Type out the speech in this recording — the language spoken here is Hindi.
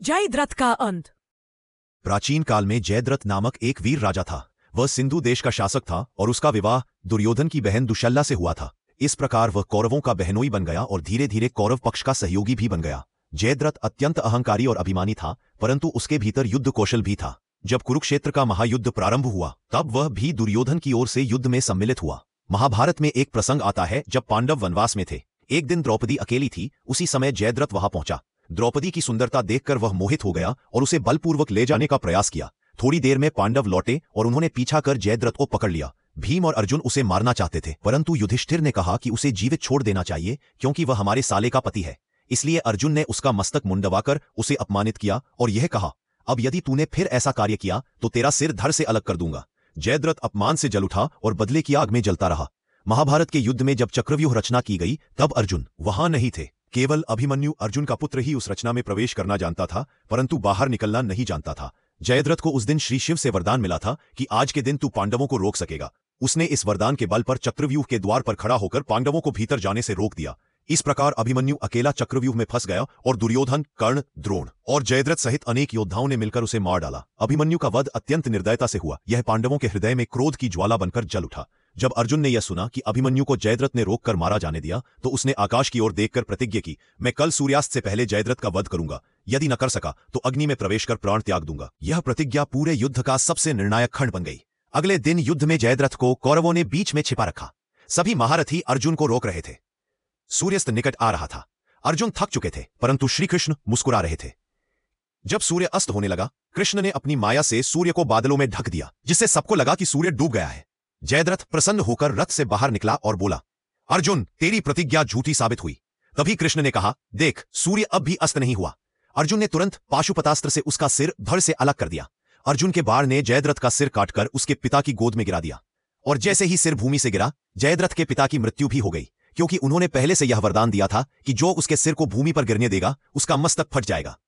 जयद्रथ का अंत। प्राचीन काल में जयद्रथ नामक एक वीर राजा था। वह सिंधु देश का शासक था और उसका विवाह दुर्योधन की बहन दुशल्ला से हुआ था। इस प्रकार वह कौरवों का बहनोई बन गया और धीरे धीरे कौरव पक्ष का सहयोगी भी बन गया। जयद्रथ अत्यंत अहंकारी और अभिमानी था, परंतु उसके भीतर युद्ध कौशल भी था। जब कुरुक्षेत्र का महायुद्ध प्रारंभ हुआ तब वह भी दुर्योधन की ओर से युद्ध में सम्मिलित हुआ। महाभारत में एक प्रसंग आता है जब पांडव वनवास में थे। एक दिन द्रौपदी अकेली थी। उसी समय जयद्रथ वहां पहुंचा। द्रौपदी की सुंदरता देखकर वह मोहित हो गया और उसे बलपूर्वक ले जाने का प्रयास किया। थोड़ी देर में पांडव लौटे और उन्होंने पीछा कर जयद्रथ को पकड़ लिया। भीम और अर्जुन उसे मारना चाहते थे, परंतु युधिष्ठिर ने कहा कि उसे जीवित छोड़ देना चाहिए क्योंकि वह हमारे साले का पति है। इसलिए अर्जुन ने उसका मस्तक मुंडवाकर उसे अपमानित किया और यह कहा, अब यदि तूने फिर ऐसा कार्य किया तो तेरा सिर धड़ से अलग कर दूंगा। जयद्रथ अपमान से जल उठा और बदले की आग में जलता रहा। महाभारत के युद्ध में जब चक्रव्यूह रचना की गई तब अर्जुन वहां नहीं थे। केवल अभिमन्यु अर्जुन का पुत्र ही उस रचना में प्रवेश करना जानता था, परंतु बाहर निकलना नहीं जानता था। जयद्रथ को उस दिन श्री शिव से वरदान मिला था कि आज के दिन तू पांडवों को रोक सकेगा। उसने इस वरदान के बल पर चक्रव्यूह के द्वार पर खड़ा होकर पांडवों को भीतर जाने से रोक दिया। इस प्रकार अभिमन्यु अकेला चक्रव्यूह में फंस गया और दुर्योधन, कर्ण, द्रोण और जयद्रथ सहित अनेक योद्धाओं ने मिलकर उसे मार डाला। अभिमन्यु का वध अत्यंत निर्दयता से हुआ। यह पांडवों के हृदय में क्रोध की ज्वाला बनकर जल उठा। जब अर्जुन ने यह सुना कि अभिमन्यु को जयद्रथ ने रोककर मारा जाने दिया तो उसने आकाश की ओर देखकर प्रतिज्ञा की, मैं कल सूर्यास्त से पहले जयद्रथ का वध करूंगा। यदि न कर सका तो अग्नि में प्रवेश कर प्राण त्याग दूंगा। यह प्रतिज्ञा पूरे युद्ध का सबसे निर्णायक खंड बन गई। अगले दिन युद्ध में जयद्रथ को कौरवों ने बीच में छिपा रखा। सभी महारथी अर्जुन को रोक रहे थे। सूर्यास्त निकट आ रहा था। अर्जुन थक चुके थे, परंतु श्रीकृष्ण मुस्कुरा रहे थे। जब सूर्य अस्त होने लगा, कृष्ण ने अपनी माया से सूर्य को बादलों में ढक दिया, जिससे सबको लगा कि सूर्य डूब गया है। जयद्रथ प्रसन्न होकर रथ से बाहर निकला और बोला, अर्जुन, तेरी प्रतिज्ञा झूठी साबित हुई। तभी कृष्ण ने कहा, देख, सूर्य अब भी अस्त नहीं हुआ। अर्जुन ने तुरंत पाशुपतास्त्र से उसका सिर धड़ से अलग कर दिया। अर्जुन के बाण ने जयद्रथ का सिर काटकर उसके पिता की गोद में गिरा दिया और जैसे ही सिर भूमि से गिरा, जयद्रथ के पिता की मृत्यु भी हो गई, क्योंकि उन्होंने पहले से यह वरदान दिया था कि जो उसके सिर को भूमि पर गिरने देगा उसका मस्तक फट जाएगा।